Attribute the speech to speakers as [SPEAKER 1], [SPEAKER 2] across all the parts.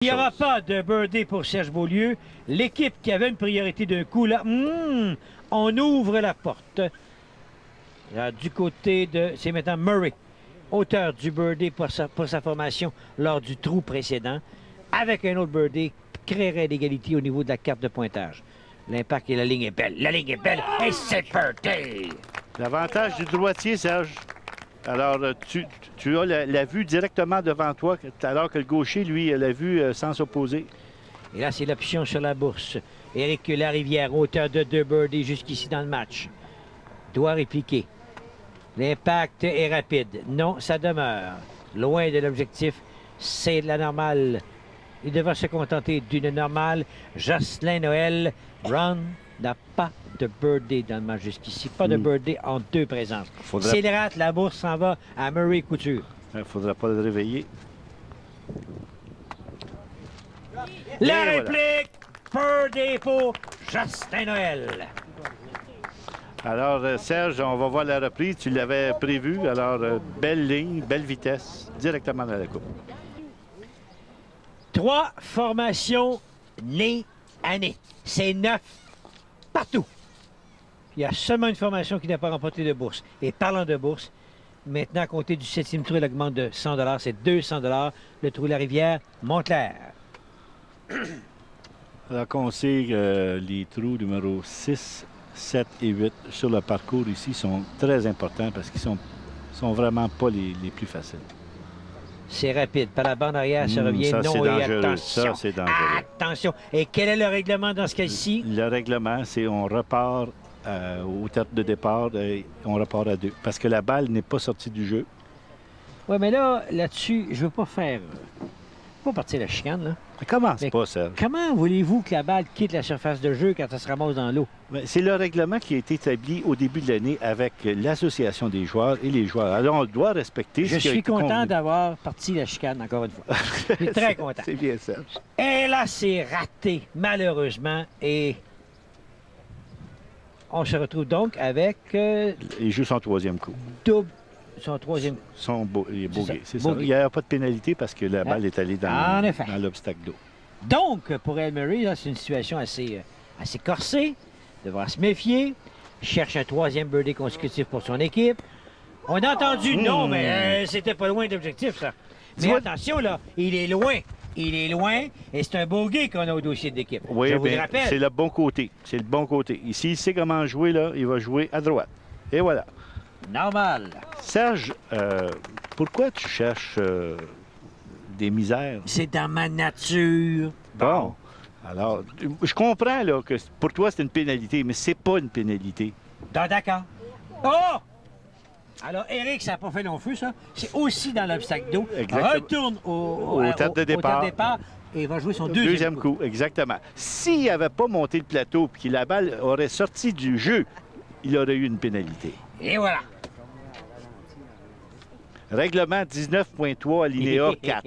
[SPEAKER 1] Il n'y aura pas de birdie pour Serge Beaulieu. L'équipe qui avait une priorité d'un coup, là, on ouvre la porte. Là, du côté de... C'est maintenant Murray, auteur du birdie pour sa formation lors du trou précédent. Avec un autre birdie, créerait l'égalité au niveau de la carte de pointage. L'impact et la ligne est belle. La ligne est belle et c'est birdie!
[SPEAKER 2] L'avantage du droitier, Serge. Alors, tu as la vue directement devant toi, alors que le gaucher, lui, a la vue sans s'opposer.
[SPEAKER 1] Et là, c'est l'option sur la bourse. Éric Larivière, auteur de 2 birdies jusqu'ici dans le match, doit répliquer. L'impact est rapide. Non, ça demeure. Loin de l'objectif, c'est de la normale. Il devra se contenter d'une normale. Jocelyn Noël Brown n'a pas de birdie dans le match jusqu'ici. Pas de birdie en 2 présences. S'il rate, la bourse s'en va à Murray Couture.
[SPEAKER 2] Il ne faudra pas le réveiller.
[SPEAKER 1] La réplique, birdie pour Jocelyn Noël.
[SPEAKER 2] Alors, Serge, on va voir la reprise. Tu l'avais prévu. Alors, belle ligne, belle vitesse, directement dans la coupe.
[SPEAKER 1] 3 formations nez à nez. C'est 9 partout. Il y a seulement une formation qui n'a pas remporté de bourse. Et parlant de bourse, maintenant, à compter du 7e trou, elle augmente de 100 $. C'est 200 $. Le trou de la rivière, Montclair.
[SPEAKER 2] Alors qu'on sait que les trous numéro 6, 7 et 8 sur le parcours ici sont très importants parce qu'ils sont vraiment pas les plus faciles.
[SPEAKER 1] C'est rapide. Par la bande arrière, ça revient.
[SPEAKER 2] Ça,
[SPEAKER 1] non, et attention.
[SPEAKER 2] Ça, c'est dangereux.
[SPEAKER 1] Attention. Et quel est le règlement dans ce cas-ci?
[SPEAKER 2] Le règlement, c'est on repart au terme de départ et on repart à 2. Parce que la balle n'est pas sortie du jeu.
[SPEAKER 1] Oui, mais là-dessus, je veux pas faire... pas partir la chicane, là.
[SPEAKER 2] Mais commence pas, Serge.
[SPEAKER 1] Comment voulez-vous que la balle quitte la surface de jeu quand elle se ramasse dans l'eau?
[SPEAKER 2] C'est le règlement qui a été établi au début de l'année avec l'association des joueurs et les joueurs. Alors, on doit respecter ce qui a été
[SPEAKER 1] Je suis content
[SPEAKER 2] convenu.
[SPEAKER 1] d'avoir parti la chicane, encore une fois. Je suis très content.
[SPEAKER 2] C'est bien, Serge.
[SPEAKER 1] Et là, c'est raté, malheureusement. Et on se retrouve donc avec...
[SPEAKER 2] Il joue son 3e coup.
[SPEAKER 1] Double... Son 3e...
[SPEAKER 2] Il est bogué, c'est ça.
[SPEAKER 1] Bogey.
[SPEAKER 2] Il n'y a pas de pénalité parce que la balle est allée dans l'obstacle d'eau.
[SPEAKER 1] Donc, pour El Murray, c'est une situation assez corsée. Il devra se méfier. Il cherche un 3e birdie consécutif pour son équipe. On a entendu non, mais c'était pas loin de l'objectif, ça. Mais attention, là, il est loin. Il est loin et c'est un bogey qu'on a au dossier de l'équipe.
[SPEAKER 2] Oui,
[SPEAKER 1] je vous le rappelle.
[SPEAKER 2] C'est le bon côté. C'est le bon côté. Ici, il sait comment jouer, là. Il va jouer à droite. Et voilà.
[SPEAKER 1] Normal.
[SPEAKER 2] Serge, pourquoi tu cherches des misères?
[SPEAKER 1] C'est dans ma nature.
[SPEAKER 2] Bon. Alors, je comprends là, que pour toi, c'est une pénalité, mais c'est pas une pénalité.
[SPEAKER 1] D'accord. Oh! Alors, Éric, ça n'a pas fait long feu, ça. C'est aussi dans l'obstacle d'eau. Retourne au terre de départ et va jouer son deuxième coup.
[SPEAKER 2] Exactement. S'il n'avait pas monté le plateau et que la balle aurait sorti du jeu, il aurait eu une pénalité.
[SPEAKER 1] Et voilà.
[SPEAKER 2] Règlement 19.3, alinéa 4.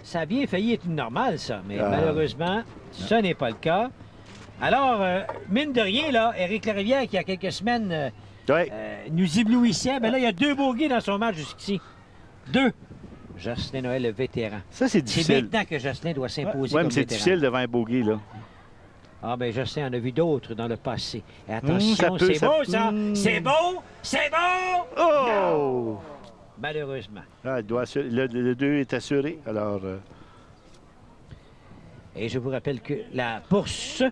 [SPEAKER 1] Ça a bien failli être une normale, ça, mais malheureusement, ce n'est pas le cas. Alors, mine de rien, là, Éric Larivière, qui il y a quelques semaines nous éblouissait, ben là, il y a 2 bogeys dans son match jusqu'ici. 2. Jocelyn Noël, le vétéran.
[SPEAKER 2] Ça, c'est difficile.
[SPEAKER 1] C'est maintenant que Jocelyn doit s'imposer
[SPEAKER 2] mais
[SPEAKER 1] comme
[SPEAKER 2] c'est
[SPEAKER 1] vétéran.
[SPEAKER 2] difficile devant un bogey, là.
[SPEAKER 1] Ah, bien, Jocelyn en a vu d'autres dans le passé. Et attention, c'est beau, ça! C'est beau! C'est beau!
[SPEAKER 2] Oh!
[SPEAKER 1] Non! Malheureusement.
[SPEAKER 2] Ah, le 2 est assuré, alors...
[SPEAKER 1] Et je vous rappelle que la bourse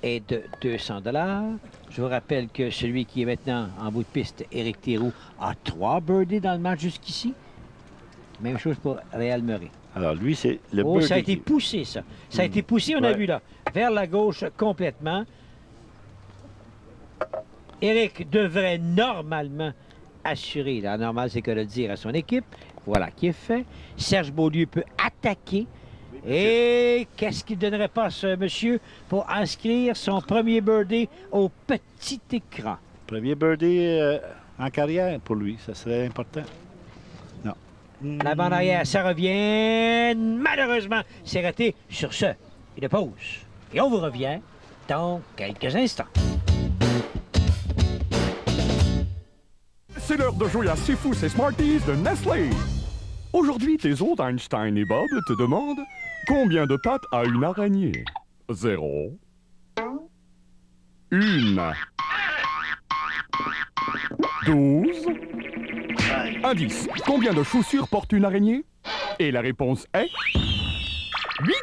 [SPEAKER 1] est de 200 $. Je vous rappelle que celui qui est maintenant en bout de piste, Éric Thiroux, a 3 birdies dans le match jusqu'ici. Même chose pour Réal Murray.
[SPEAKER 2] Alors, lui, c'est le birdie.
[SPEAKER 1] Ça a été poussé, ça. Ça a été poussé, on a vu là, vers la gauche complètement. Éric devrait normalement assurer, la normale, c'est que de le dire à son équipe. Voilà qui est fait. Serge Beaulieu peut attaquer. Et qu'est-ce qu'il ne donnerait pas, ce monsieur, pour inscrire son premier birdie au petit écran?
[SPEAKER 2] Premier birdie en carrière pour lui, ça serait important. Non.
[SPEAKER 1] La bande arrière, ça revient. Malheureusement, c'est raté. Sur ce, une pause. Et on vous revient dans quelques instants.
[SPEAKER 3] c'est l'heure de jouer à C'est fou, c'est Smarties de Nestlé. Aujourd'hui, tes hôtes Einstein et Bob te demandent combien de pattes a une araignée? 0. 1. 12. Indice. Combien de chaussures porte une araignée? Et la réponse est 8.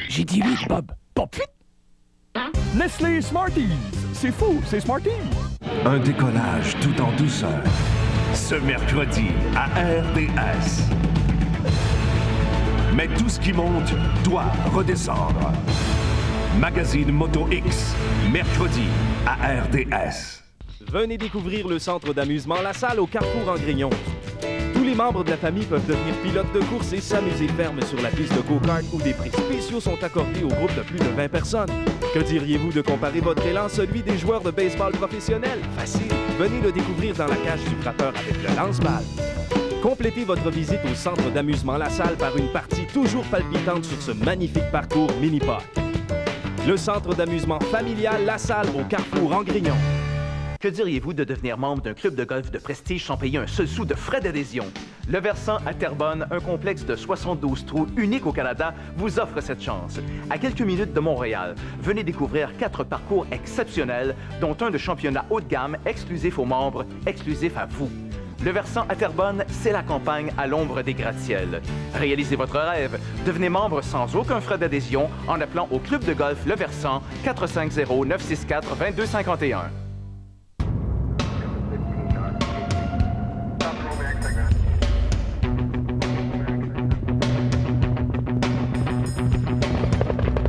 [SPEAKER 3] J'ai dit 8, Bob. Pas 8. Nestlé Smarties. C'est fou, c'est Smarties.
[SPEAKER 4] Un décollage tout en douceur. Ce mercredi à RDS. Mais tout ce qui monte doit redescendre. Magazine Moto X, mercredi à RDS.
[SPEAKER 5] Venez découvrir le centre d'amusement La Salle au Carrefour en Grignon. Tous les membres de la famille peuvent devenir pilotes de course et s'amuser ferme sur la piste de go-kart où des prix spéciaux sont accordés aux groupes de plus de 20 personnes. Que diriez-vous de comparer votre élan à celui des joueurs de baseball professionnels? Facile! Venez le découvrir dans la cage du frappeur avec le lance-balle. Complétez votre visite au centre d'amusement La Salle par une partie toujours palpitante sur ce magnifique parcours mini-park. Le centre d'amusement familial La Salle au Carrefour en Grignon.
[SPEAKER 6] Que diriez-vous de devenir membre d'un club de golf de prestige sans payer un seul sou de frais d'adhésion? Le Versant à Terrebonne, un complexe de 72 trous unique au Canada, vous offre cette chance. À quelques minutes de Montréal, venez découvrir 4 parcours exceptionnels, dont un de championnat haut de gamme, exclusif aux membres, exclusif à vous. Le Versant à Terrebonne, c'est la campagne à l'ombre des gratte-ciels. Réalisez votre rêve. Devenez membre sans aucun frais d'adhésion en appelant au club de golf Le Versant 450-964-2251.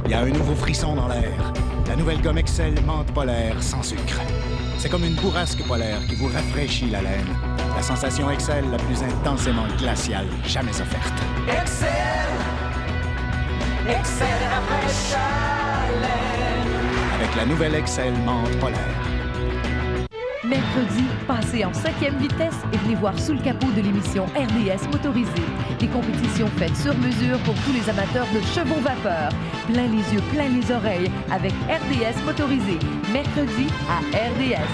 [SPEAKER 7] Il y a un nouveau frisson dans l'air. La nouvelle gomme Excel menthe polaire sans sucre. C'est comme une bourrasque polaire qui vous rafraîchit la laine. La sensation Excel la plus intensément glaciale jamais offerte.
[SPEAKER 8] Excel, Excel rafraîchit la laine.
[SPEAKER 7] Avec la nouvelle Excel menthe polaire.
[SPEAKER 9] Mercredi, passez en 5e vitesse et venez voir sous le capot de l'émission RDS Motorisée. Des compétitions faites sur mesure pour tous les amateurs de chevaux vapeur. Plein les yeux, plein les oreilles avec RDS Motorisée. Mercredi à RDS.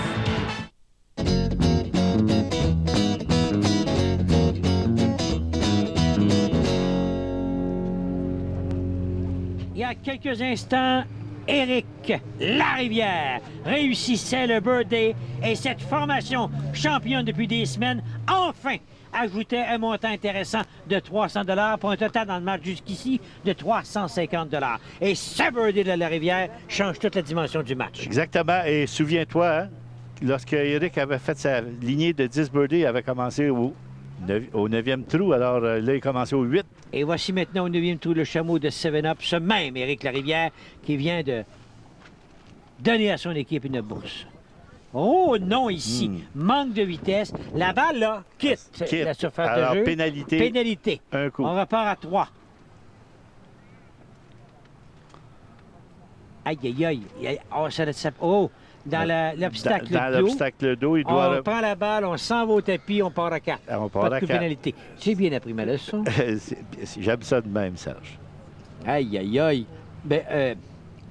[SPEAKER 1] Il y a quelques instants, Éric Larivière réussissait le birthday et cette formation championne depuis des semaines, enfin, ajoutait un montant intéressant de 300 $ pour un total dans le match jusqu'ici de 350 $. Et ce birthday de Larivière change toute la dimension du match.
[SPEAKER 2] Exactement. Et souviens-toi, hein, lorsque Éric avait fait sa lignée de 10 birthdays, il avait commencé au 9e trou. Alors là, il commençait au 8.
[SPEAKER 1] Et voici maintenant au 9e trou le chameau de 7-Up, ce même Éric Larivière qui vient de donner à son équipe une bourse. Oh non, ici, manque de vitesse. La balle, là, quitte la surface
[SPEAKER 2] alors,
[SPEAKER 1] de jeu.
[SPEAKER 2] Pénalité.
[SPEAKER 1] Pénalité.
[SPEAKER 2] Un coup.
[SPEAKER 1] On repart à 3. Aïe, aïe, aïe. Oh, oh, dans l'obstacle
[SPEAKER 2] dans
[SPEAKER 1] d'eau.
[SPEAKER 2] l'obstacle d'eau, il doit...
[SPEAKER 1] On prend la balle, on s'en va au tapis, on part à 4.
[SPEAKER 2] On part
[SPEAKER 1] pas de
[SPEAKER 2] à 4.
[SPEAKER 1] pénalité. J'ai bien appris ma leçon.
[SPEAKER 2] J'aime ça de même, Serge.
[SPEAKER 1] Aïe, aïe, aïe. Ben,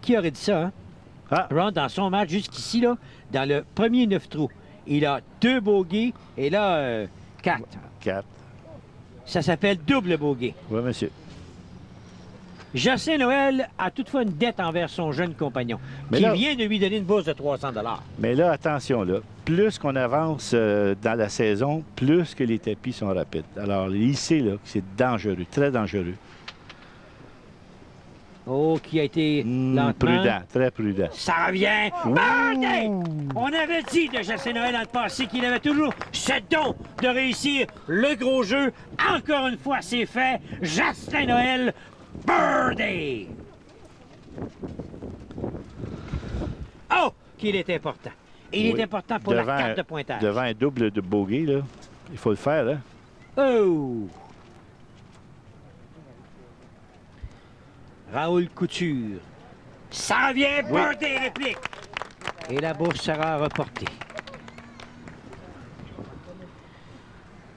[SPEAKER 1] qui aurait dit ça, hein?
[SPEAKER 2] Ah.
[SPEAKER 1] Ron, dans son match jusqu'ici, là, dans le premier 9 trous, il a 2 bogeys et là, 4.
[SPEAKER 2] 4.
[SPEAKER 1] Ça s'appelle double bogey.
[SPEAKER 2] Oui, monsieur.
[SPEAKER 1] Jocelyn Noël a toutefois une dette envers son jeune compagnon,
[SPEAKER 2] Mais
[SPEAKER 1] qui
[SPEAKER 2] là,
[SPEAKER 1] vient de lui donner une bourse de 300 $.
[SPEAKER 2] Mais là, attention, là, plus qu'on avance dans la saison, plus que les tapis sont rapides. Alors, il sait là, que c'est dangereux, très dangereux.
[SPEAKER 1] Oh, qui a été lentement.
[SPEAKER 2] Prudent, très prudent.
[SPEAKER 1] Ça revient. Birthday! On avait dit de Jocelyn Noël dans le passé qu'il avait toujours ce don de réussir le gros jeu. Encore une fois, c'est fait. Jocelyn Noël, birthday! Oh, qu'il est important. Il est important pour la carte de pointage.
[SPEAKER 2] Devant un double de bogey, là, il faut le faire, là.
[SPEAKER 1] Oh! Raoul Couture. Ça revient, birthday réplique. Et la bourse sera reportée.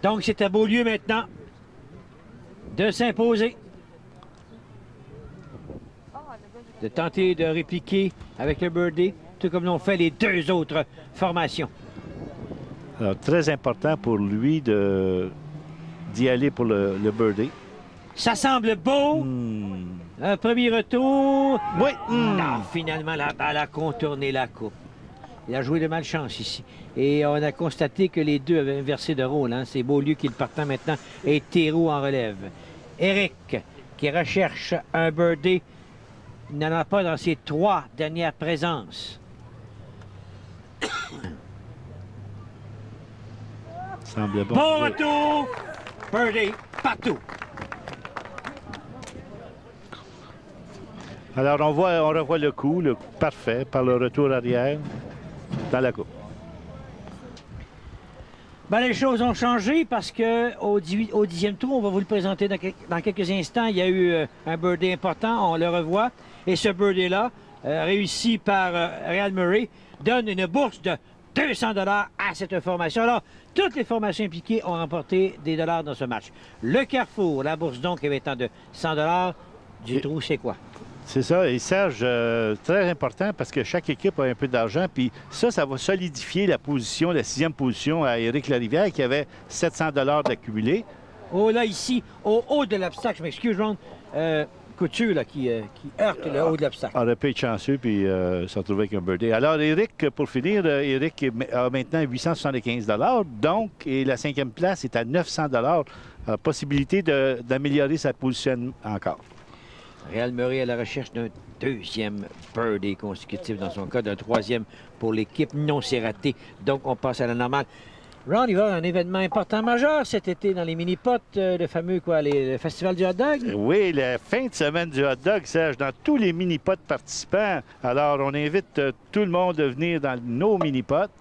[SPEAKER 1] Donc, c'est à Beaulieu maintenant de s'imposer. De tenter de répliquer avec le birdie, tout comme l'ont fait les deux autres formations.
[SPEAKER 2] Alors, très important pour lui d'y aller pour le birdie.
[SPEAKER 1] Ça semble beau. Un premier retour.
[SPEAKER 2] Oui.
[SPEAKER 1] Non, finalement, la balle a contourné la coupe. Il a joué de malchance ici. Et on a constaté que les deux avaient inversé de rôle. Hein. C'est Beaulieu qui est le partant maintenant et Théroux en relève. Eric, qui recherche un birdie, n'en a pas dans ses 3 dernières présences.
[SPEAKER 2] Semble bon.
[SPEAKER 1] Bon retour! Birdie, partout.
[SPEAKER 2] Alors, on revoit le coup parfait par le retour arrière dans la coupe.
[SPEAKER 1] Ben, les choses ont changé parce qu'au 10e tour, on va vous le présenter dans quelques instants, il y a eu un birdie important, on le revoit. Et ce birdie-là, réussi par Real Murray, donne une bourse de 200 $ à cette formation. Alors, toutes les formations impliquées ont remporté des dollars dans ce match. Le Carrefour, la bourse donc étant de 100 $, du trou, c'est quoi?
[SPEAKER 2] C'est ça. Et Serge, très important parce que chaque équipe a un peu d'argent. Puis ça va solidifier la position, la 6e position à Éric Larivière qui avait 700 $ d'accumulé.
[SPEAKER 1] Oh là, ici, au haut de l'obstacle, je m'excuse, Ron, Couture là, qui heurte le haut de l'obstacle.
[SPEAKER 2] Aurait pu être chanceux puis se retrouver avec un birdie. Alors, Éric, pour finir, Éric a maintenant 875 $. Donc, et la 5e place est à 900 $. Possibilité d'améliorer sa position encore.
[SPEAKER 1] Real Murray à la recherche d'un 2e birdie consécutif dans son cas, d'un 3e pour l'équipe. Non, c'est raté. Donc, on passe à la normale. Ron, il va y avoir un événement important majeur cet été dans les mini-pots, le fameux, le festival du hot dog?
[SPEAKER 2] Oui, la fin de semaine du hot dog, Serge, dans tous les mini-pots participants. Alors, on invite tout le monde à venir dans nos mini-pots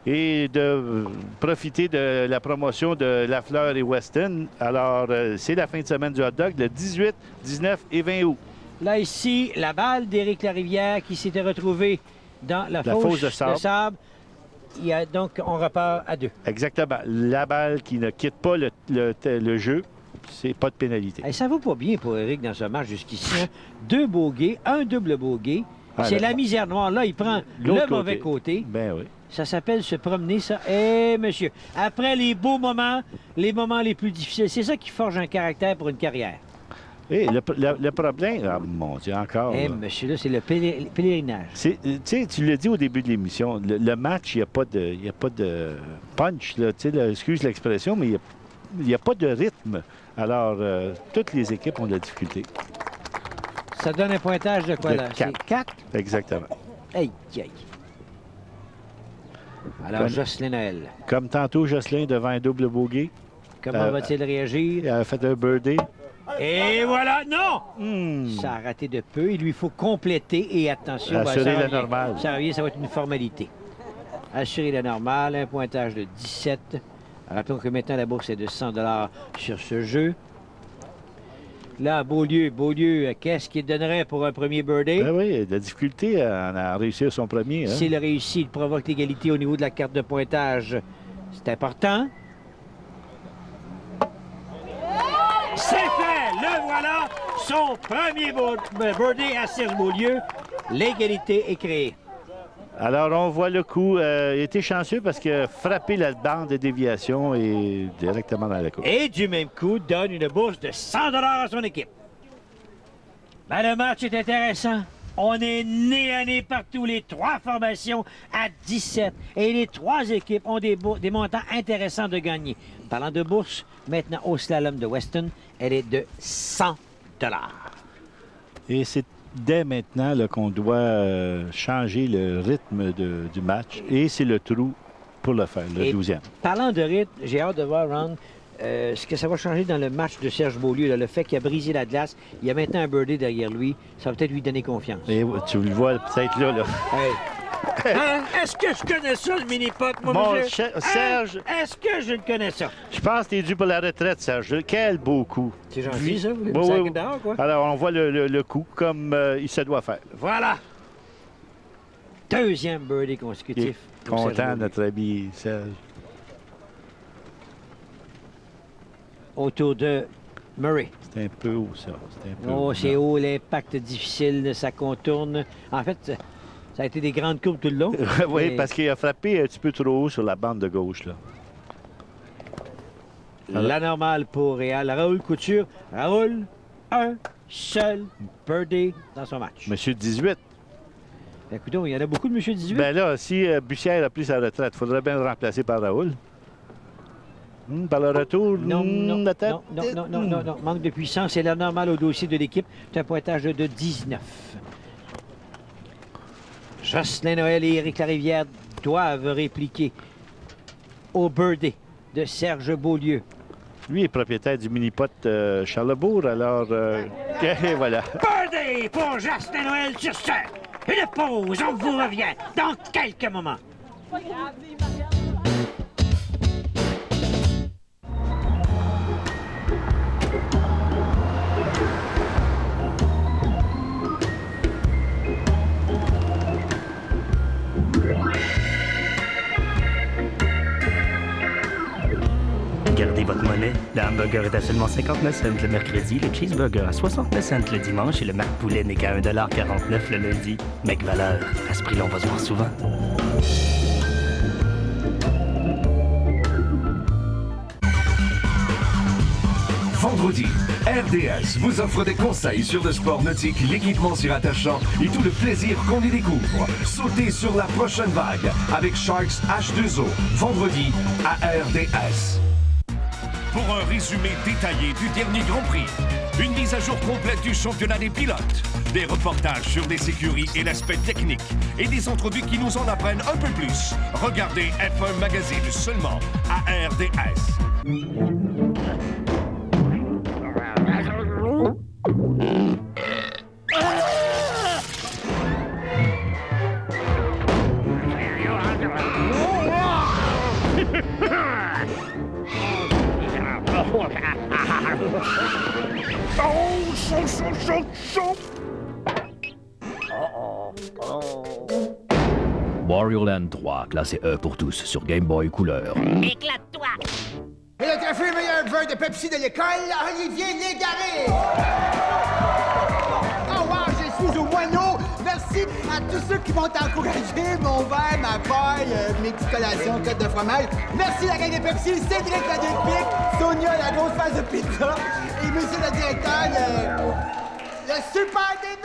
[SPEAKER 2] et de profiter de la promotion de Lafleur et Weston. Alors, c'est la fin de semaine du hot dog, le 18, 19 et 20 août.
[SPEAKER 1] Là, ici, la balle d'Éric Larivière qui s'était retrouvée dans la fosse de sable. Donc, on repart à 2.
[SPEAKER 2] Exactement. La balle qui ne quitte pas le jeu, c'est pas de pénalité.
[SPEAKER 1] Hey, ça va pas bien pour Éric dans ce match jusqu'ici. Hein? 2 bogeys, un double bogey. C'est la misère noire. Là, il prend le mauvais côté.
[SPEAKER 2] Ben oui.
[SPEAKER 1] Ça s'appelle se promener, ça. Eh, monsieur, après les beaux moments, les moments les plus difficiles, c'est ça qui forge un caractère pour une carrière.
[SPEAKER 2] Et le problème, ah, mon Dieu, encore.
[SPEAKER 1] Eh, monsieur, là, c'est le pèlerinage.
[SPEAKER 2] Tu sais, tu l'as dit au début de l'émission, le match, il n'y a pas de punch, là, excuse l'expression, mais il n'y a pas de rythme. Alors, toutes les équipes ont de la difficulté.
[SPEAKER 1] Ça donne un pointage de quoi, là?
[SPEAKER 2] 4.
[SPEAKER 1] 4?
[SPEAKER 2] Exactement.
[SPEAKER 1] Aïe, aïe. Alors, Jocelyn Noël.
[SPEAKER 2] Comme tantôt, Jocelyn devant un double bogey.
[SPEAKER 1] Comment va-t-il réagir?
[SPEAKER 2] Il a fait un birdie.
[SPEAKER 1] Et voilà, non! Ça a raté de peu. Il lui faut compléter et attention.
[SPEAKER 2] Assurer la normale.
[SPEAKER 1] Ça revient, ça va être une formalité. Assurer la normale, un pointage de 17. Rappelons que maintenant la bourse est de 100 $ sur ce jeu. Là, Beaulieu, qu'est-ce qu'il donnerait pour un premier birdie?
[SPEAKER 2] Ben oui, de la difficulté à réussir son premier. Hein?
[SPEAKER 1] S'il réussit, il provoque l'égalité au niveau de la carte de pointage. C'est important. C'est fait! Le voilà! Son premier birdie à Serge Beaulieu. L'égalité est créée.
[SPEAKER 2] Alors, on voit le coup. Il était chanceux parce qu'il a frappé la bande de déviation et directement dans la coupe.
[SPEAKER 1] Et du même coup, donne une bourse de 100 $ à son équipe. Ben, le match est intéressant. On est nez à nez partout, les 3 formations à 17. Et les 3 équipes ont des montants intéressants de gagner. Parlant de bourse, maintenant au slalom de Weston, elle est de 100 $.
[SPEAKER 2] Et c'est dès maintenant qu'on doit changer le rythme du match. Et c'est le trou pour le faire, le 12e.
[SPEAKER 1] Parlant de rythme, j'ai hâte de voir, Ron, ce que ça va changer dans le match de Serge Beaulieu. Là, le fait qu'il a brisé la glace, il y a maintenant un birdie derrière lui. Ça va peut-être lui donner confiance.
[SPEAKER 2] Et tu le vois peut-être là.
[SPEAKER 1] Hey. Hein? Est-ce que je connais ça, le mini-pot, moi, monsieur?
[SPEAKER 2] Serge...
[SPEAKER 1] Est-ce que je le connais ça?
[SPEAKER 2] Je pense que tu es dû pour la retraite, Serge. Quel beau coup.
[SPEAKER 1] C'est gentil, ça? Vous
[SPEAKER 2] oui.
[SPEAKER 1] Dehors, quoi?
[SPEAKER 2] Alors, on voit le coup comme il se doit faire.
[SPEAKER 1] Voilà! 2e birdie consécutif.
[SPEAKER 2] Content, notre ami Serge.
[SPEAKER 1] Autour de Murray.
[SPEAKER 2] C'est un peu haut, ça.
[SPEAKER 1] C'est haut. L'impact difficile, ça contourne. En fait, Ça a été des grandes courbes tout le long.
[SPEAKER 2] Oui,
[SPEAKER 1] Mais
[SPEAKER 2] parce qu'il a frappé un petit peu trop haut sur la bande de gauche, là.
[SPEAKER 1] La normale pour Réal. Raoul Couture. Raoul, un seul birdie dans son match.
[SPEAKER 2] Monsieur 18.
[SPEAKER 1] Écoutez, il y en a beaucoup de Monsieur 18.
[SPEAKER 2] Ben là, si Bussière a pris sa retraite, il faudrait bien le remplacer par Raoul. Par le retour,
[SPEAKER 1] Non,
[SPEAKER 2] peut-être?
[SPEAKER 1] non. Manque de puissance. C'est la normale au dossier de l'équipe. C'est un pointage de 19. Jocelyn Noël et Éric Larivière doivent répliquer au birdie de Serge Beaulieu.
[SPEAKER 2] Lui est propriétaire du mini-pot Charlebourg, alors... et voilà.
[SPEAKER 1] Birdie pour Jocelyn Noël sur ce. Une pause, on vous revient dans quelques moments.
[SPEAKER 10] Gardez votre monnaie. Le hamburger est à seulement 59 cents le mercredi, le cheeseburger à 69 cents le dimanche et le Mac Poulet n'est qu'à 1,49 $ le lundi. Mec valeur, à ce prix-là, on va se voir souvent.
[SPEAKER 4] Vendredi, RDS vous offre des conseils sur le sport nautique, l'équipement surattachant et tout le plaisir qu'on y découvre. Sautez sur la prochaine vague avec Sharks H2O, vendredi à RDS. Pour un résumé détaillé du dernier Grand Prix, une mise à jour complète du championnat des pilotes, des reportages sur les sécuries et l'aspect technique et des entrevues qui nous en apprennent un peu plus, regardez F1 Magazine seulement à RDS.
[SPEAKER 11] Wario Land 3, classé E pour tous, sur Game Boy couleur.
[SPEAKER 8] Éclate-toi!
[SPEAKER 12] Et le trophée meilleur buveur de Pepsi de l'école, Olivier Légaré! Oh wow, je suis au moineau! Merci à tous ceux qui m'ont encouragé, mon verre, ma paille, mes petites collations, côte de fromage. Merci la gang de Pepsi, Cédric la Pic, Sonia la grosse face de pizza, et monsieur le directeur, le super débile!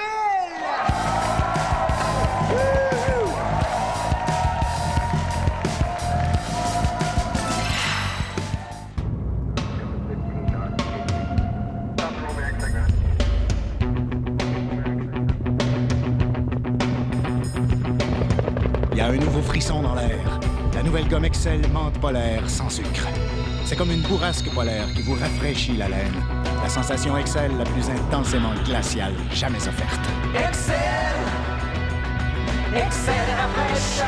[SPEAKER 7] Il y a un nouveau frisson dans l'air. La nouvelle gomme Excel menthe polaire sans sucre. C'est comme une bourrasque polaire qui vous rafraîchit la laine. La sensation Excel la plus intensément glaciale jamais offerte.
[SPEAKER 8] Excel, Excel rafraîchit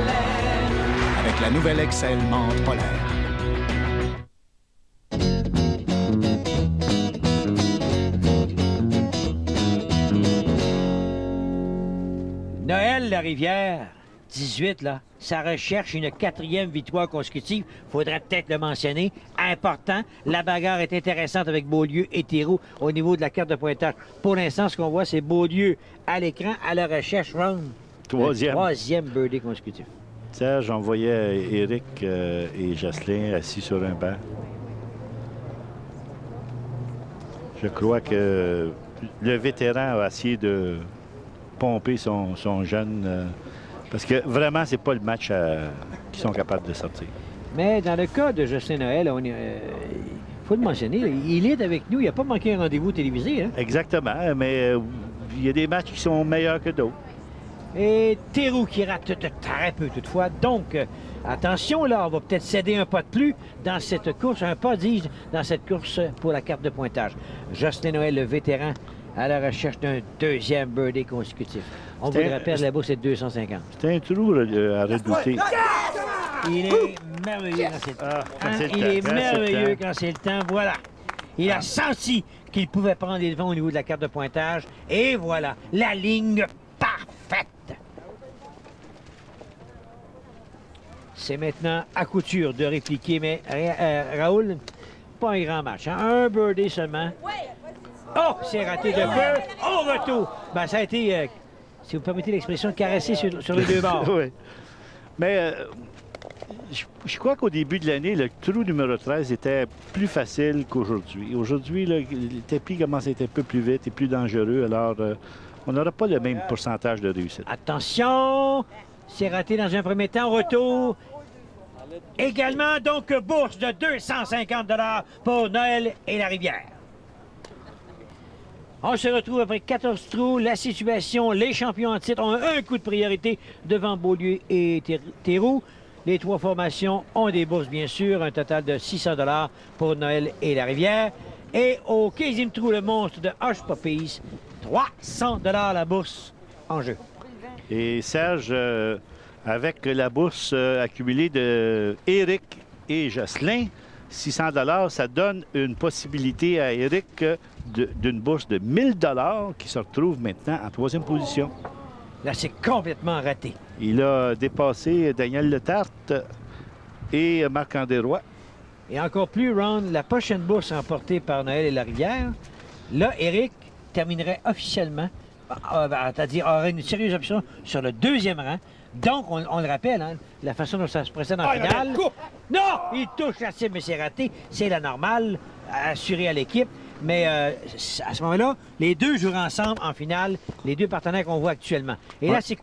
[SPEAKER 8] la laine.
[SPEAKER 7] Avec la nouvelle Excel menthe polaire.
[SPEAKER 1] Noël Larivière, 18, là, ça recherche une 4e victoire consécutive. Faudrait peut-être le mentionner. Important, la bagarre est intéressante avec Beaulieu et Théroux au niveau de la carte de pointage. Pour l'instant, ce qu'on voit, c'est Beaulieu à l'écran, à la recherche, round. Troisième birdie consécutif.
[SPEAKER 2] Serge envoyait Éric et Jocelyn assis sur un banc. Je crois que le vétéran a essayé de pomper son jeune... parce que vraiment, c'est pas le match qu'ils sont capables de sortir.
[SPEAKER 1] Mais dans le cas de Jocelyn Noël, il faut le mentionner, il est avec nous. Il n'a pas manqué un rendez-vous télévisé. Hein?
[SPEAKER 2] Exactement, mais il y a des matchs qui sont meilleurs que d'autres.
[SPEAKER 1] Et Théroux qui rate très peu toutefois. Donc, attention, là, on va peut-être céder un pas de plus dans cette course, un pas, dis-je, dans cette course pour la carte de pointage. Jocelyn Noël, le vétéran, à la recherche d'un 2e birdie consécutif. On vous le rappelle, là-bas, c'est 250.
[SPEAKER 2] C'est un trou à redouter.
[SPEAKER 1] Il est merveilleux quand c'est le temps. Il est merveilleux quand c'est le temps. Voilà. Il a senti qu'il pouvait prendre les devants au niveau de la carte de pointage. Et voilà, la ligne parfaite. C'est maintenant à Couture de répliquer, mais Raoul, pas un grand match. Hein? Un birdie seulement. Oh, c'est raté de peu. Au retour. Ben, ça a été si vous permettez l'expression, caresser sur les deux bords.
[SPEAKER 2] Oui. Mais je crois qu'au début de l'année, le trou numéro 13 était plus facile qu'aujourd'hui. Aujourd'hui, le tapis commence à être un peu plus vite et plus dangereux. Alors, on n'aura pas le même pourcentage de réussite.
[SPEAKER 1] Attention! C'est raté dans un premier temps. Retour. Également, donc, bourse de 250 $ pour Noël et la Rivière. On se retrouve après 14 trous. La situation, les champions en titre ont un coup de priorité devant Beaulieu et Théroux. Les trois formations ont des bourses, bien sûr. Un total de 600 $ pour Noël et la Rivière. Et au 15e trou, le monstre de Hush Puppies, 300 $ la bourse en jeu.
[SPEAKER 2] Et Serge, avec la bourse accumulée de Éric et Jocelyn, 600 $, ça donne une possibilité à Éric d'une bourse de 1000 $ qui se retrouve maintenant en 3e position.
[SPEAKER 1] Là, c'est complètement raté.
[SPEAKER 2] Il a dépassé Daniel Letarte et Marc-André Roy.
[SPEAKER 1] Et encore plus, Ron, la prochaine bourse remportée par Noël et la Rivière, là, Éric terminerait officiellement, c'est-à-dire aurait une sérieuse option sur le 2e rang. Donc, on le rappelle, hein, la façon dont ça se procède en finale. Non! Il touche la cible, mais c'est raté. C'est la normale, assurée à l'équipe. Mais à ce moment-là, les deux joueront ensemble en finale, les deux partenaires qu'on voit actuellement. Et là, c'est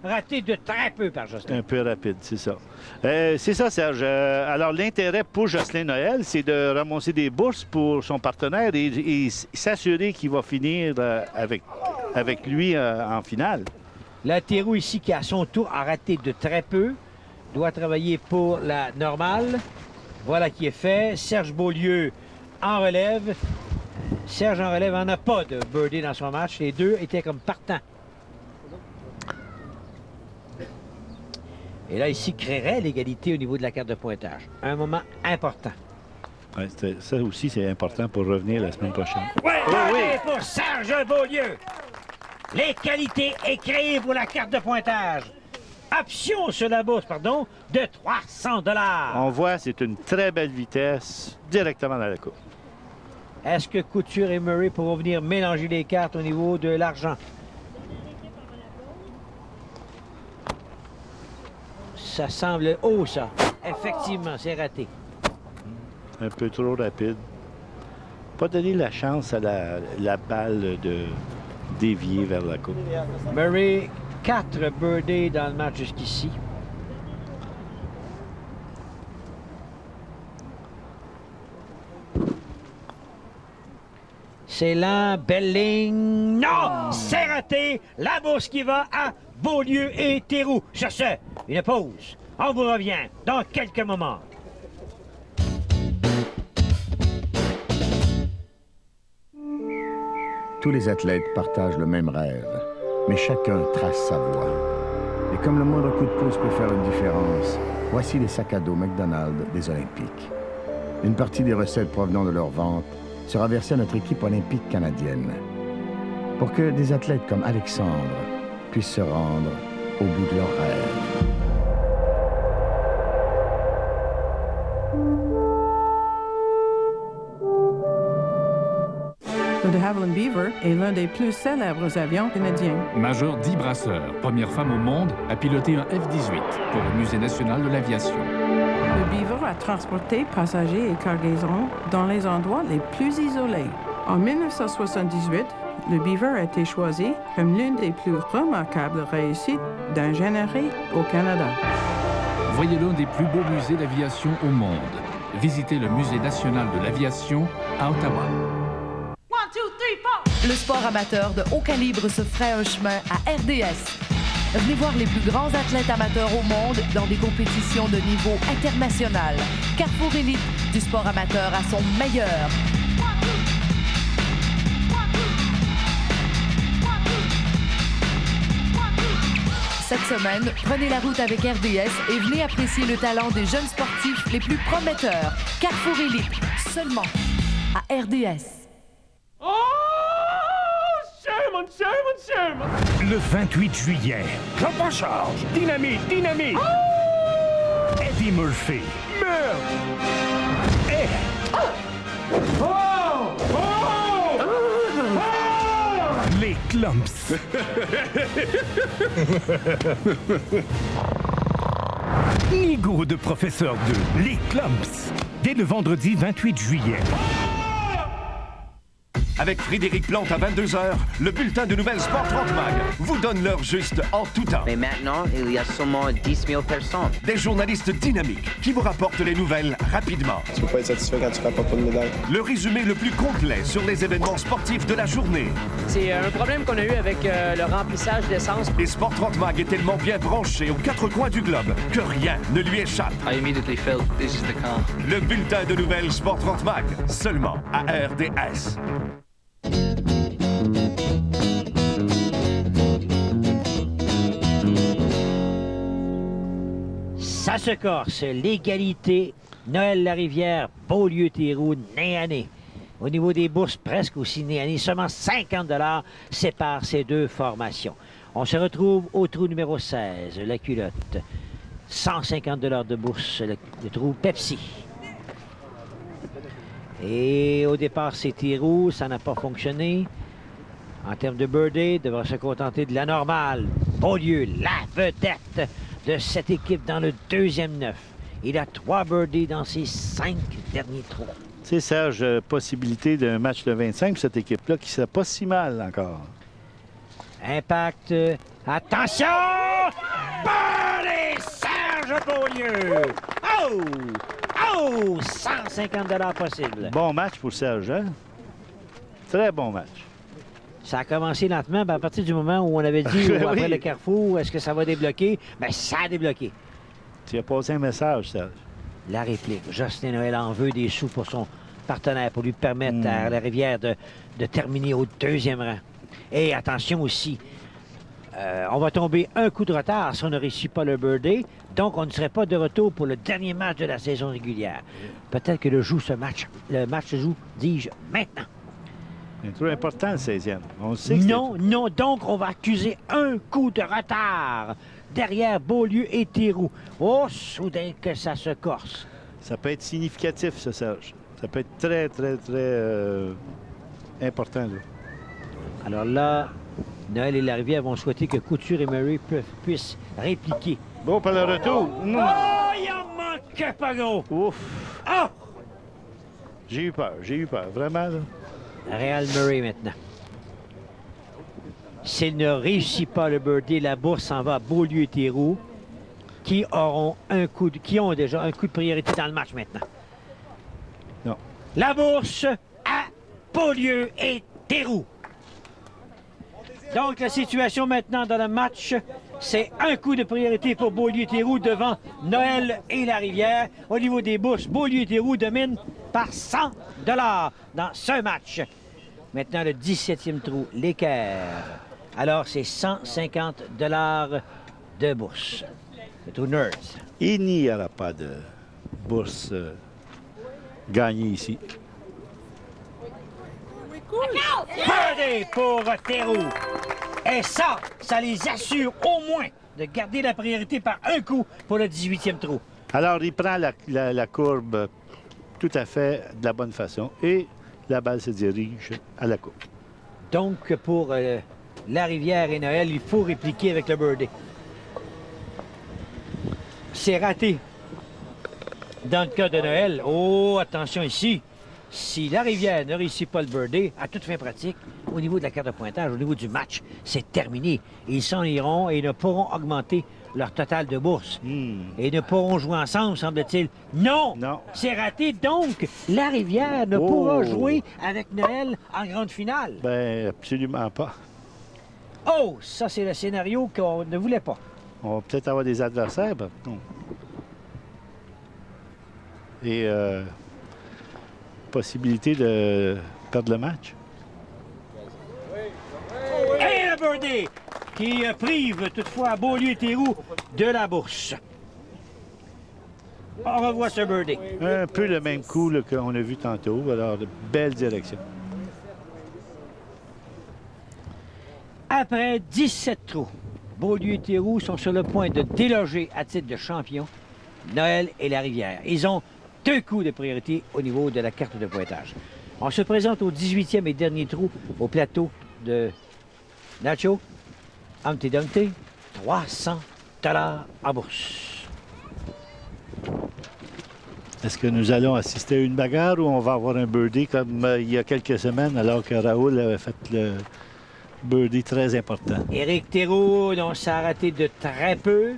[SPEAKER 1] raté de très peu par Jocelyn.
[SPEAKER 2] Un peu rapide, c'est ça. C'est ça, Serge. Alors, l'intérêt pour Jocelyn Noël, c'est de ramasser des bourses pour son partenaire et s'assurer qu'il va finir avec lui en finale.
[SPEAKER 1] La Théroux ici, qui à son tour a raté de très peu, doit travailler pour la normale. Voilà qui est fait. Serge Beaulieu en relève. Serge en relève n'en a pas de birdie dans son match. Les deux étaient comme partants. Et là, ici, créerait l'égalité au niveau de la carte de pointage. Un moment important.
[SPEAKER 2] Ouais, ça aussi, c'est important pour revenir la semaine prochaine.
[SPEAKER 1] Oui, pour Serge Beaulieu. Les qualités est créées pour la carte de pointage. Option sur la bourse, de 300 $.
[SPEAKER 2] On voit, c'est une très belle vitesse directement dans la coupe.
[SPEAKER 1] Est-ce que Couture et Murray pourront venir mélanger les cartes au niveau de l'argent? Ça semble haut, ça. Effectivement, c'est raté.
[SPEAKER 2] Un peu trop rapide. Pas donner la chance à la balle de dévier vers la coupe.
[SPEAKER 1] Murray, 4 birdies dans le match jusqu'ici. C'est lent, belle ligne. Non! C'est raté! La bourse qui va à Beaulieu et Théroux. Sur ce, une pause. On vous revient dans quelques moments.
[SPEAKER 7] Tous les athlètes partagent le même rêve, mais chacun trace sa voie. Et comme le moindre coup de pouce peut faire une différence, voici les sacs à dos McDonald's des Olympiques. Une partie des recettes provenant de leur vente sera versée à notre équipe olympique canadienne, pour que des athlètes comme Alexandre puissent se rendre au bout de leurs rêves.
[SPEAKER 13] Le de Havilland Beaver est l'un des plus célèbres avions canadiens.
[SPEAKER 14] Major Dee Brasseur, première femme au monde à piloter un F-18 pour le Musée national de l'aviation.
[SPEAKER 13] Le Beaver a transporté passagers et cargaisons dans les endroits les plus isolés. En 1978, le Beaver a été choisi comme l'une des plus remarquables réussites d'ingénierie au Canada.
[SPEAKER 14] Voyez l'un des plus beaux musées d'aviation au monde. Visitez le Musée national de l'aviation à Ottawa.
[SPEAKER 9] Le sport amateur de haut calibre se ferait un chemin à RDS. Venez voir les plus grands athlètes amateurs au monde dans des compétitions de niveau international. Carrefour Élite, du sport amateur à son meilleur. Cette semaine, prenez la route avec RDS et venez apprécier le talent des jeunes sportifs les plus prometteurs. Carrefour Élite, seulement à RDS.
[SPEAKER 15] Le 28 juillet, Clamp en charge, dynamite, dynamite! Oh! Eddie Murphy. Merde! Et... Oh! Oh! Oh! Les Clumps. Nigo de Professeur 2, les Clumps. Dès le vendredi 28 juillet.
[SPEAKER 4] Avec Frédéric Plante à 22h, le bulletin de nouvelles Sport 30 Mag vous donne l'heure juste en tout temps.
[SPEAKER 16] Mais maintenant, il y a seulement 10 000 personnes.
[SPEAKER 4] Des journalistes dynamiques qui vous rapportent les nouvelles rapidement.
[SPEAKER 17] Tu peux pas être satisfait quand tu rapportes pas de médaille.
[SPEAKER 4] Le résumé le plus complet sur les événements sportifs de la journée.
[SPEAKER 18] C'est un problème qu'on a eu avec le remplissage d'essence.
[SPEAKER 4] Et Sport 30 Mag est tellement bien branché aux quatre coins du globe que rien ne lui échappe.
[SPEAKER 19] I immediately felt this is the car.
[SPEAKER 4] Le bulletin de nouvelles Sport 30 Mag, seulement à RDS.
[SPEAKER 1] Ça se corse, l'égalité, Noël Larivière, Beaulieu-Théroux, nez à nez. Au niveau des bourses, presque aussi nez à nez, seulement 50 $ séparent ces deux formations. On se retrouve au trou numéro 16, la culotte. 150 $ de bourse, le trou Pepsi. Et au départ, c'est Théroux, ça n'a pas fonctionné. En termes de birdie, devra se contenter de la normale. Beaulieu, la vedette de cette équipe dans le deuxième 9. Il a 3 birdies dans ses 5 derniers trous.
[SPEAKER 2] Tu sais, Serge, possibilité d'un match de 25 pour cette équipe-là qui ne serait pas si mal encore.
[SPEAKER 1] Impact. Attention! Birdie! Serge Beaulieu! Oh! Oh! 150 $ possible.
[SPEAKER 2] Bon match pour Serge, hein? Très bon match.
[SPEAKER 1] Ça a commencé lentement, à partir du moment où on avait dit après le carrefour, est-ce que ça va débloquer? Bien, ça a débloqué.
[SPEAKER 2] Tu as passé un message, Serge.
[SPEAKER 1] La réplique. Jocelyn Noël en veut des sous pour son partenaire, pour lui permettre à la Rivière de terminer au deuxième rang. Et attention aussi, on va tomber un coup de retard si on ne réussit pas le birdie. Donc, on ne serait pas de retour pour le dernier match de la saison régulière. Peut-être que le match se joue, dis-je, maintenant.
[SPEAKER 2] C'est trop important, le 16e. On sait que
[SPEAKER 1] non. Donc, on va accuser un coup de retard derrière Beaulieu et Théroux. Oh, soudain que ça se corse.
[SPEAKER 2] Ça peut être significatif, ça, Serge. Ça peut être très, très, très important, là.
[SPEAKER 1] Alors là, Noël et Larivière vont souhaiter que Couture et Murray puissent répliquer.
[SPEAKER 2] Bon, par le retour.
[SPEAKER 1] Oh, il en manque pas gros.
[SPEAKER 2] Ouf.
[SPEAKER 1] Oh!
[SPEAKER 2] J'ai eu peur, vraiment, là.
[SPEAKER 1] Real Murray maintenant. S'il ne réussit pas le birdie, la bourse s'en va à Beaulieu et Théroux, qui ont déjà un coup de priorité dans le match maintenant.
[SPEAKER 2] Non.
[SPEAKER 1] La bourse à Beaulieu et Théroux. Donc, la situation maintenant dans le match, c'est un coup de priorité pour Beaulieu et Théroux devant Noël et Larivière. Au niveau des bourses, Beaulieu et Théroux dominent par 100 $ dans ce match. Maintenant, le 17e trou, l'équerre. Alors, c'est 150 $ de bourse. Le trou Nerds.
[SPEAKER 2] Il n'y aura pas de bourse gagnée ici.
[SPEAKER 1] Birdie pour Théroux. Et ça les assure au moins de garder la priorité par un coup pour le 18e trou.
[SPEAKER 2] Alors, il prend la courbe tout à fait de la bonne façon et la balle se dirige à la courbe.
[SPEAKER 1] Donc, pour Larivière et Noël, il faut répliquer avec le birdie. C'est raté. Dans le cas de Noël, oh, attention ici. Si Larivière ne réussit pas le birdie, à toute fin pratique, au niveau de la carte de pointage, au niveau du match, c'est terminé. Ils s'en iront et ne pourront augmenter leur total de bourse. Et ne pourront jouer ensemble, semble-t-il. Non! C'est raté, donc Larivière ne pourra jouer avec Noël en grande finale.
[SPEAKER 2] Ben, absolument pas.
[SPEAKER 1] Oh, ça, c'est le scénario qu'on ne voulait pas.
[SPEAKER 2] On va peut-être avoir des adversaires, ben, non. Et possibilité de perdre le match.
[SPEAKER 1] Et le birdie qui prive toutefois Beaulieu et Théroux de la bourse. On revoit ce birdie.
[SPEAKER 2] Un peu le même coup qu'on a vu tantôt. Alors, de belle direction.
[SPEAKER 1] Après 17 trous, Beaulieu et Théroux sont sur le point de déloger à titre de champion Noël et Larivière. Ils ont 2 coups de priorité au niveau de la carte de pointage. On se présente au 18e et dernier trou au plateau de Nacho, Humpty Dumpty, 300 $ en bourse.
[SPEAKER 2] Est-ce que nous allons assister à une bagarre ou on va avoir un birdie comme il y a quelques semaines alors que Raoul avait fait le birdie très important?
[SPEAKER 1] Éric Théroux, dont ça a raté de très peu.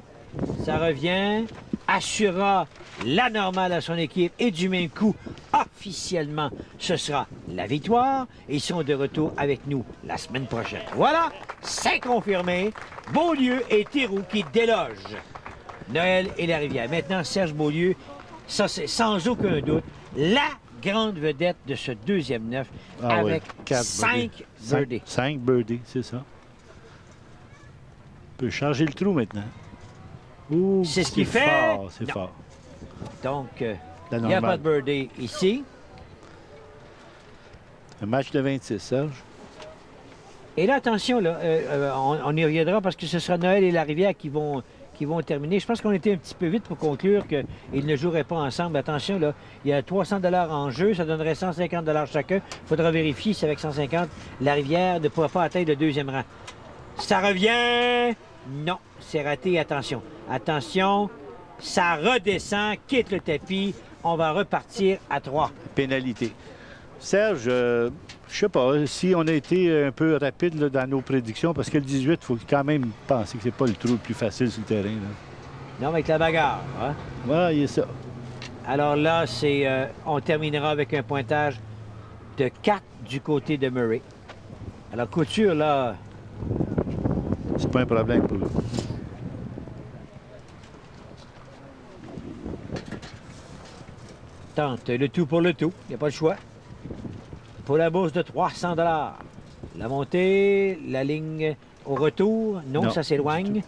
[SPEAKER 1] Ça revient, assurera la normale à son équipe et du même coup, officiellement, ce sera la victoire. Ils sont de retour avec nous la semaine prochaine. Voilà, c'est confirmé. Beaulieu et Théroux qui délogent Noël et la Rivière. Maintenant, Serge Beaulieu, ça c'est sans aucun doute la grande vedette de ce deuxième neuf avec 5 birdies.
[SPEAKER 2] 5 birdies, c'est ça. On peut changer le trou maintenant.
[SPEAKER 1] C'est ce qu'il fait.
[SPEAKER 2] C'est fort.
[SPEAKER 1] Donc, il n'y a pas de birdie ici.
[SPEAKER 2] Un match de 26, Serge.
[SPEAKER 1] Et là, attention, là, on y reviendra parce que ce sera Noël et la Rivière qui vont terminer. Je pense qu'on était un petit peu vite pour conclure qu'ils ne joueraient pas ensemble. Attention, là, il y a 300 $ en jeu. Ça donnerait 150 $ chacun. Il faudra vérifier si avec 150, la Rivière ne pourra pas atteindre le deuxième rang. Ça revient... Non, c'est raté. Attention. Attention, ça redescend, quitte le tapis. On va repartir à 3.
[SPEAKER 2] Pénalité. Serge, je sais pas si on a été un peu rapide là, dans nos prédictions, parce que le 18, il faut quand même penser que c'est pas le trou le plus facile sur le terrain. Là.
[SPEAKER 1] Non, avec la bagarre. Hein?
[SPEAKER 2] Ouais, il y a ça.
[SPEAKER 1] Alors là, c'est on terminera avec un pointage de 4 du côté de Murray. Alors, Couture, là...
[SPEAKER 2] C'est pas un problème pour eux.
[SPEAKER 1] Tente le tout pour le tout. Il n'y a pas le choix. Pour la bourse de 300 $. La montée, la ligne au retour. Non. Ça s'éloigne.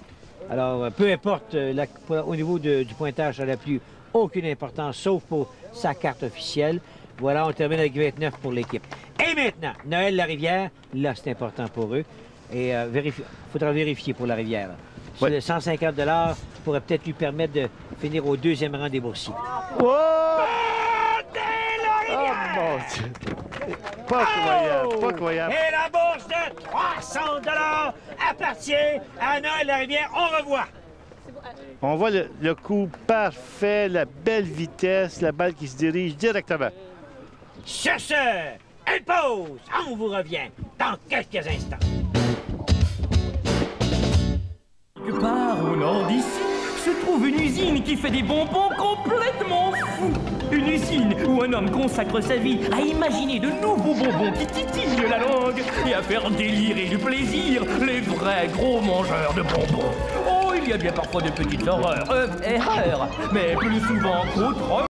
[SPEAKER 1] Alors, peu importe, au niveau du pointage, ça n'a plus aucune importance, sauf pour sa carte officielle. Voilà, on termine avec 29 pour l'équipe. Et maintenant, Noël Larivière, là, c'est important pour eux. Et il faudra vérifier pour la Rivière. Ouais. Le 150 $ pourrait peut-être lui permettre de finir au deuxième rang des boursiers.
[SPEAKER 2] Oh! Oh mon Dieu! Pas croyable, pas croyable.
[SPEAKER 1] Et la bourse de 300 $ appartient à Noël Larivière. On revoit.
[SPEAKER 2] On voit le coup parfait, la belle vitesse, la balle qui se dirige directement.
[SPEAKER 1] Sur ce, une pause. On vous revient dans quelques instants.
[SPEAKER 20] Quelque part au nord d'ici se trouve une usine qui fait des bonbons complètement fous. Une usine où un homme consacre sa vie à imaginer de nouveaux bonbons qui titillent la langue et à faire délirer du plaisir les vrais gros mangeurs de bonbons. Oh, il y a bien parfois de petites erreurs, mais plus souvent qu'autrement.